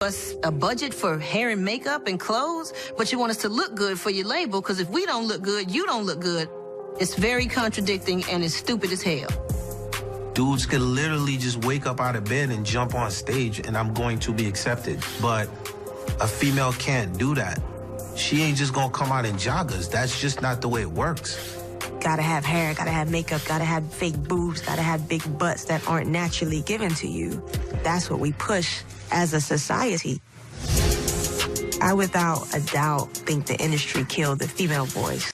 us a budget for hair and makeup and clothes, but you want us to look good for your label, because if we don't look good, you don't look good. It's very contradicting and it's stupid as hell. Dudes could literally just wake up out of bed and jump on stage and I'm going to be accepted. But a female can't do that. She ain't just gonna come out in joggers. That's just not the way it works. Gotta have hair, gotta have makeup, gotta have fake boobs, gotta have big butts that aren't naturally given to you. That's what we push as a society. I, without a doubt, think the industry killed the female voice.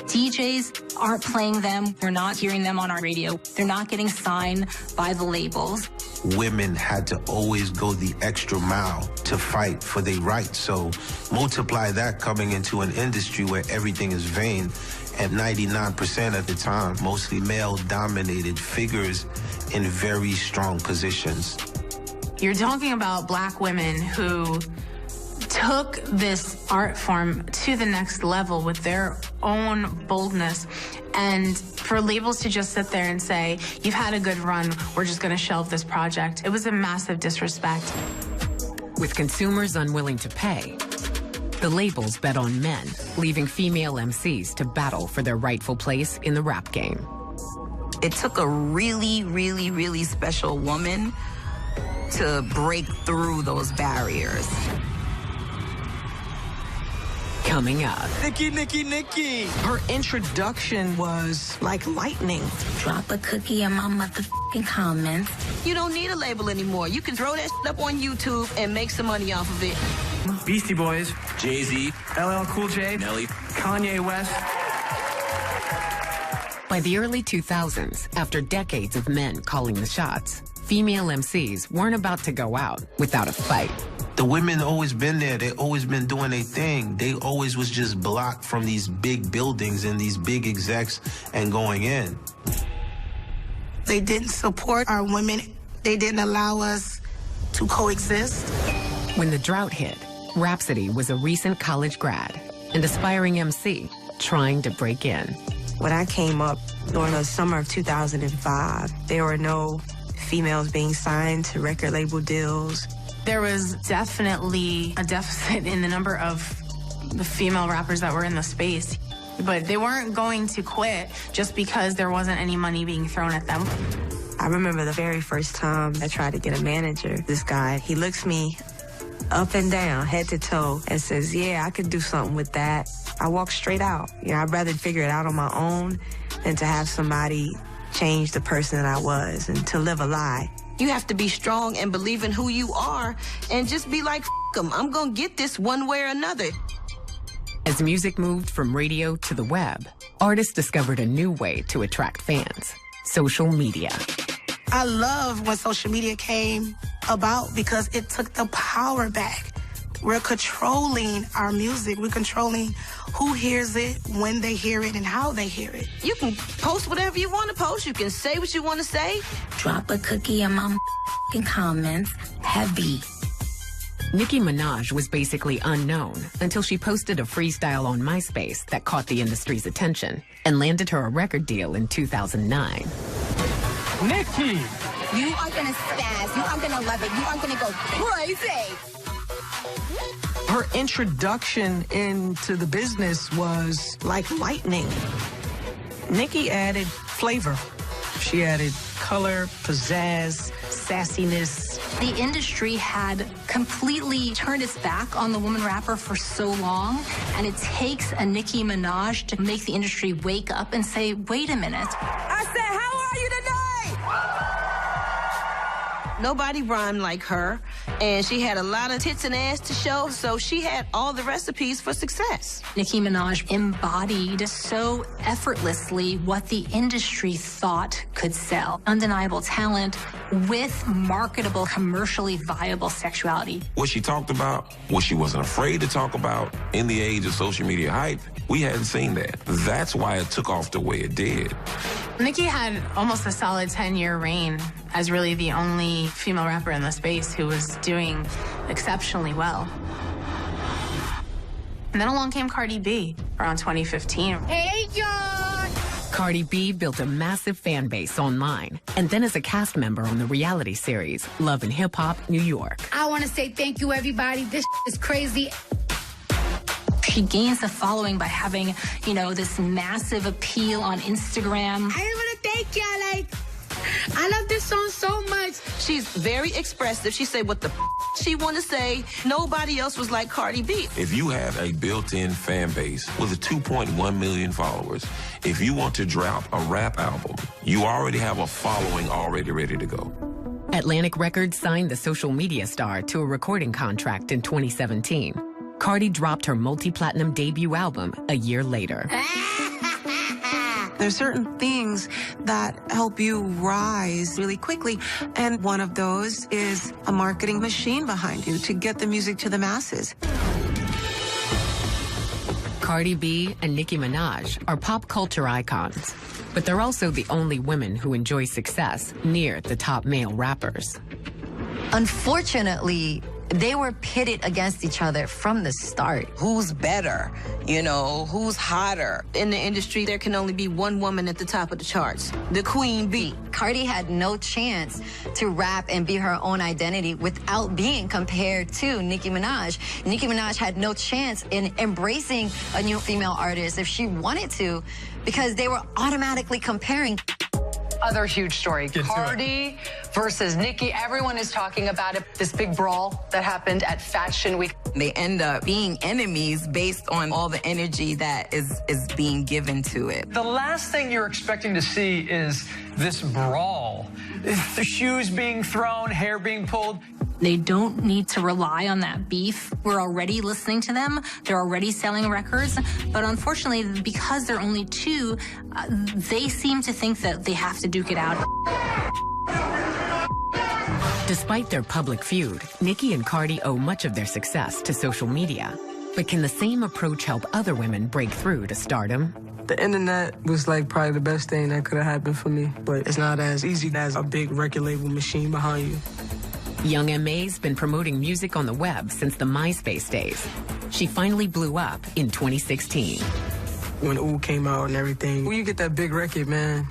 DJs aren't playing them. We're not hearing them on our radio. They're not getting signed by the labels. Women had to always go the extra mile to fight for their rights. So multiply that coming into an industry where everything is vain, and 99% of the time, mostly male-dominated figures in very strong positions. You're talking about Black women who took this art form to the next level with their own boldness, and for labels to just sit there and say, you've had a good run, we're just going to shelve this project. It was a massive disrespect. With consumers unwilling to pay, the labels bet on men, leaving female MCs to battle for their rightful place in the rap game. It took a really, really, really special woman to break through those barriers. Coming up. Nikki. Her introduction was like lightning. Drop a cookie in my motherfucking comments. You don't need a label anymore. You can throw that shit up on YouTube and make some money off of it. Beastie Boys, Jay-Z, LL Cool J, Nelly, Kanye West. By the early 2000s, after decades of men calling the shots, female MCs weren't about to go out without a fight. The women always been there. They always been doing their thing. They always was just blocked from these big buildings and these big execs and going in. They didn't support our women. They didn't allow us to coexist. When the drought hit, Rhapsody was a recent college grad, an aspiring MC trying to break in. When I came up during the summer of 2005, there were no females being signed to record label deals. There was definitely a deficit in the number of the female rappers that were in the space, but they weren't going to quit just because there wasn't any money being thrown at them. I remember the very first time I tried to get a manager. This guy, he looks me up and down, head to toe, and says, yeah, I could do something with that. I walk straight out. I'd rather figure it out on my own than to have somebody change the person that I was and to live a lie. You have to be strong and believe in who you are and just be like, F them. I'm going to get this one way or another. As music moved from radio to the web, artists discovered a new way to attract fans: social media. I love when social media came about because it took the power back. We're controlling our music. We're controlling who hears it, when they hear it, and how they hear it. You can post whatever you want to post. You can say what you want to say. Drop a cookie in my comments. Heavy. Nicki Minaj was basically unknown until she posted a freestyle on MySpace that caught the industry's attention and landed her a record deal in 2009. Nicki! You are gonna spaz. You are gonna love it. You are gonna go crazy. Her introduction into the business was like lightning. Nicki added flavor. She added color, pizzazz, sassiness. The industry had completely turned its back on the woman rapper for so long, and it takes a Nicki Minaj to make the industry wake up and say, wait a minute. I said, how are you tonight? Nobody rhymed like her, and she had a lot of tits and ass to show, so she had all the recipes for success. Nicki Minaj embodied so effortlessly what the industry thought could sell. Undeniable talent with marketable, commercially viable sexuality. What she talked about, what she wasn't afraid to talk about in the age of social media hype, we hadn't seen that. That's why it took off the way it did. Nicki had almost a solid 10-year reign as really the only female rapper in the space who was doing exceptionally well. And then along came Cardi B around 2015. Hey, John! Cardi B built a massive fan base online and then as a cast member on the reality series Love and Hip Hop New York. I want to say thank you, everybody. This is crazy. She gains a following by having, this massive appeal on Instagram. I want to thank y'all. I love this song so much. She's very expressive. She say what the she want to say. Nobody else was like Cardi B. If you have a built-in fan base with 2.1 million followers, if you want to drop a rap album, you already have a following already ready to go. Atlantic Records signed the social media star to a recording contract in 2017. Cardi dropped her multi-platinum debut album a year later. There's certain things that help you rise really quickly, and one of those is a marketing machine behind you to get the music to the masses. Cardi B and Nicki Minaj are pop culture icons, but they're also the only women who enjoy success near the top male rappers. Unfortunately, they were pitted against each other from the start. Who's better? Who's hotter? In the industry, there can only be one woman at the top of the charts, the Queen Bee. Cardi had no chance to rap and be her own identity without being compared to Nicki Minaj. Nicki Minaj had no chance in embracing a new female artist if she wanted to, because they were automatically comparing. Other huge story, Cardi versus Nicki. Everyone is talking about it. This big brawl that happened at Fashion Week. They end up being enemies based on all the energy that is being given to it. The last thing you're expecting to see is this brawl. The shoes being thrown, hair being pulled. They don't need to rely on that beef. We're already listening to them. They're already selling records. But unfortunately, because they're only two, they seem to think that they have to duke it out. Despite their public feud, Nicki and Cardi owe much of their success to social media. But can the same approach help other women break through to stardom? The internet was probably the best thing that could have happened for me, but it's not as easy as a big record label machine behind you. Young M.A.'s been promoting music on the web since the MySpace days. She finally blew up in 2016. When Ooh came out and everything, when you get that big record, man,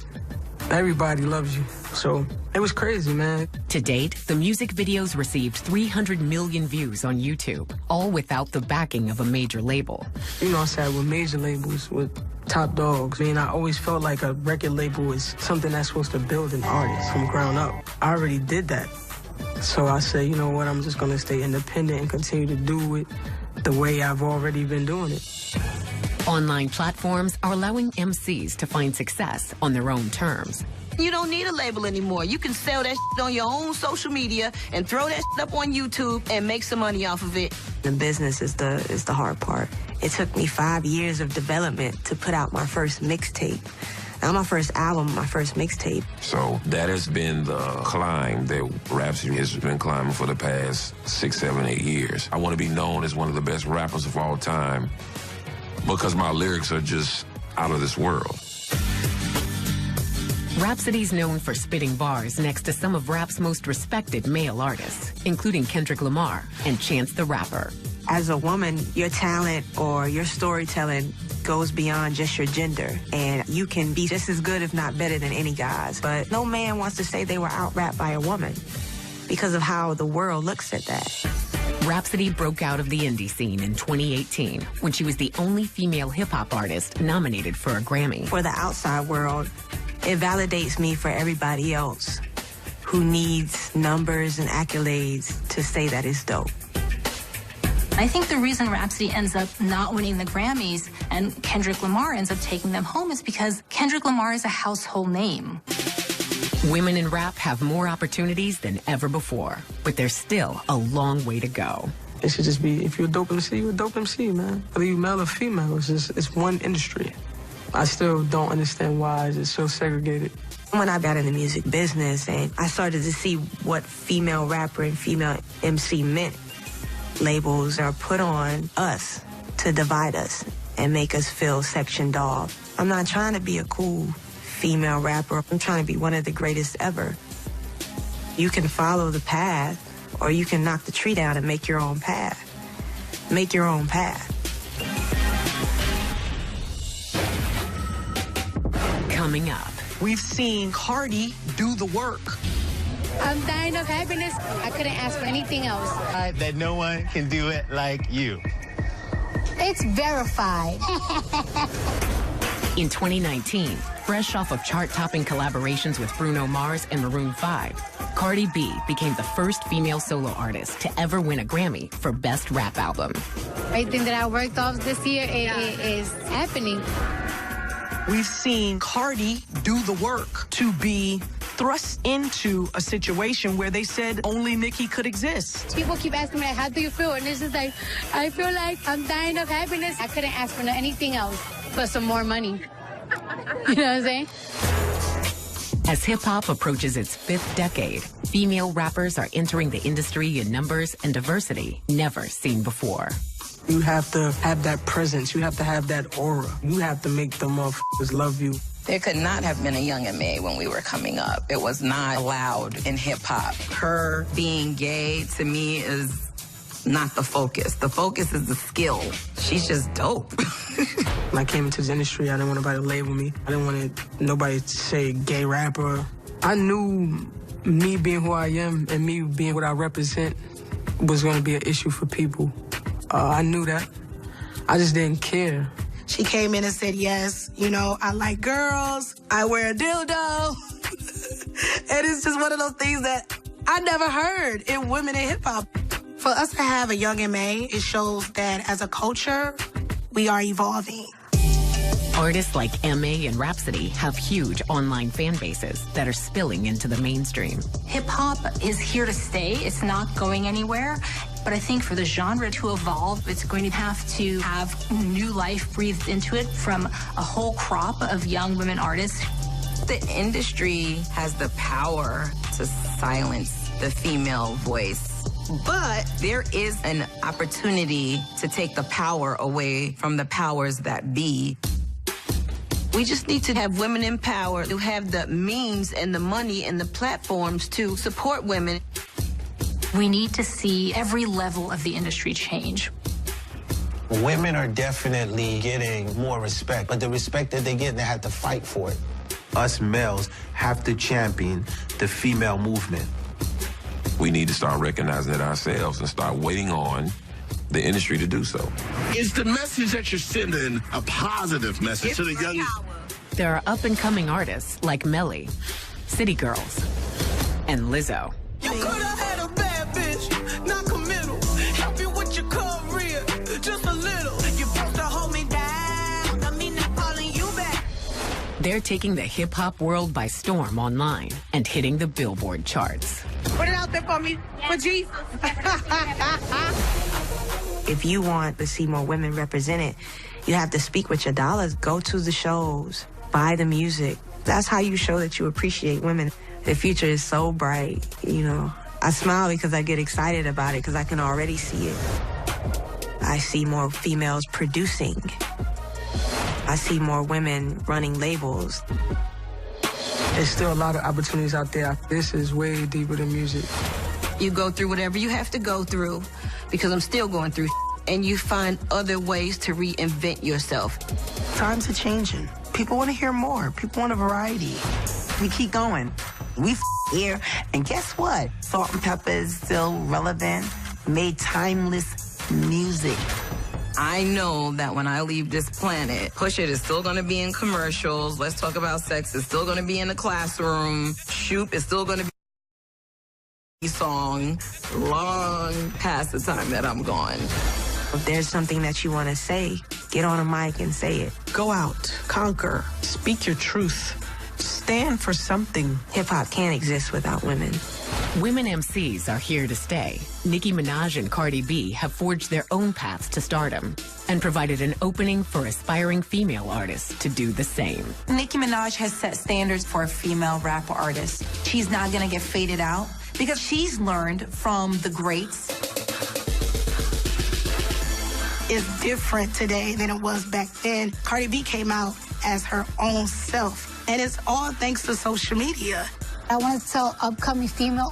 everybody loves you. So it was crazy, man. To date, the music videos received 300 million views on YouTube, all without the backing of a major label. I sat with major labels, with top dogs. I always felt like a record label is something that's supposed to build an artist from ground up. I already did that. So I said, you know what, I'm just going to stay independent and continue to do it the way I've already been doing it. Online platforms are allowing MCs to find success on their own terms. You don't need a label anymore. You can sell that on your own social media and throw that up on YouTube and make some money off of it. The business is the hard part. It took me 5 years of development to put out my first mixtape. Not my first album, my first mixtape. So that has been the climb that Rapsody has been climbing for the past 6, 7, 8 years. I want to be known as one of the best rappers of all time because my lyrics are just out of this world. Rapsody's known for spitting bars next to some of rap's most respected male artists, including Kendrick Lamar and Chance the Rapper. As a woman, your talent or your storytelling goes beyond just your gender, and you can be just as good, if not better, than any guys. But no man wants to say they were out-rapped by a woman because of how the world looks at that. Rapsody broke out of the indie scene in 2018 when she was the only female hip-hop artist nominated for a Grammy. For the outside world, it validates me for everybody else who needs numbers and accolades to say that it's dope. I think the reason Rapsody ends up not winning the Grammys and Kendrick Lamar ends up taking them home is because Kendrick Lamar is a household name. Women in rap have more opportunities than ever before, but there's still a long way to go. It should just be, if you're a dope MC, you're a dope MC, man. Whether you're male or female, it's one industry. I still don't understand why it's so segregated. When I got in the music business and I started to see what female rapper and female MC meant, labels are put on us to divide us and make us feel sectioned off. I'm not trying to be a cool female rapper. I'm trying to be one of the greatest ever. You can follow the path, or you can knock the tree down and make your own path. Make your own path. coming up. We've seen Cardi do the work. I'm dying of happiness. I couldn't ask for anything else. That no one can do it like you. It's verified. In 2019, fresh off of chart-topping collaborations with Bruno Mars and Maroon 5, Cardi B became the first female solo artist to ever win a Grammy for Best Rap Album. Everything that I worked off this year is happening. We've seen Cardi do the work to be thrust into a situation where they said only Nicki could exist. People keep asking me, like, how do you feel? And it's just like, I feel like I'm dying of happiness. I couldn't ask for anything else but some more money. You know what I'm saying? As hip-hop approaches its 5th decade, female rappers are entering the industry in numbers and diversity never seen before. You have to have that presence. You have to have that aura. You have to make the motherfuckers love you. There could not have been a Young M.A. when we were coming up. It was not allowed in hip-hop. Her being gay, to me, is not the focus. The focus is the skill. She's just dope. When I came into this industry, I didn't want nobody to label me. I didn't want nobody to say gay rapper. I knew me being who I am and me being what I represent was going to be an issue for people. I knew that. I just didn't care. She came in and said, yes, you know, I like girls. I wear a dildo. And it's just one of those things that I never heard in women in hip-hop. For us to have a Young M.A., it shows that as a culture, we are evolving. Artists like M.A. and Rhapsody have huge online fan bases that are spilling into the mainstream. Hip-hop is here to stay. It's not going anywhere. But I think for the genre to evolve, it's going to have new life breathed into it from a whole crop of young women artists. The industry has the power to silence the female voice. But there is an opportunity to take the power away from the powers that be. We just need to have women in power who have the means and the money and the platforms to support women. We need to see every level of the industry change. Women are definitely getting more respect, but the respect that they get, they have to fight for it. Us males have to champion the female movement. We need to start recognizing it ourselves and start waiting on the industry to do so. Is the message that you're sending a positive message to the young? There are up-and-coming artists like Melly, City Girls, and Lizzo. You could have had a bad bitch, not committal. Help you with your career, just a little. You're supposed to hold me down, I mean not calling you back. They're taking the hip-hop world by storm online and hitting the Billboard charts. Put it out there for me, for Jesus. If you want to see more women represented, you have to speak with your dollars. Go to the shows, buy the music. That's how you show that you appreciate women. The future is so bright, you know. I smile because I get excited about it because I can already see it. I see more females producing. I see more women running labels. There's still a lot of opportunities out there. This is way deeper than music. You go through whatever you have to go through, because I'm still going through, and you find other ways to reinvent yourself. Times are changing. People want to hear more. People want a variety. We keep going. We here, and guess what? Salt and Pepper is still relevant, made timeless music. I know that when I leave this planet, Push It is still going to be in commercials. Let's Talk About Sex is still going to be in the classroom. Shoop is still going to be song long past the time that I'm gone. If there's something that you want to say, get on a mic and say it. Go out, conquer, speak your truth, stand for something. Hip-hop can't exist without women. Women MCs are here to stay. Nicki Minaj and Cardi B have forged their own paths to stardom and provided an opening for aspiring female artists to do the same. Nicki Minaj has set standards for a female rap artist. She's not going to get faded out because she's learned from the greats. It's different today than it was back then. Cardi B came out as her own self, and it's all thanks to social media. I want to tell upcoming female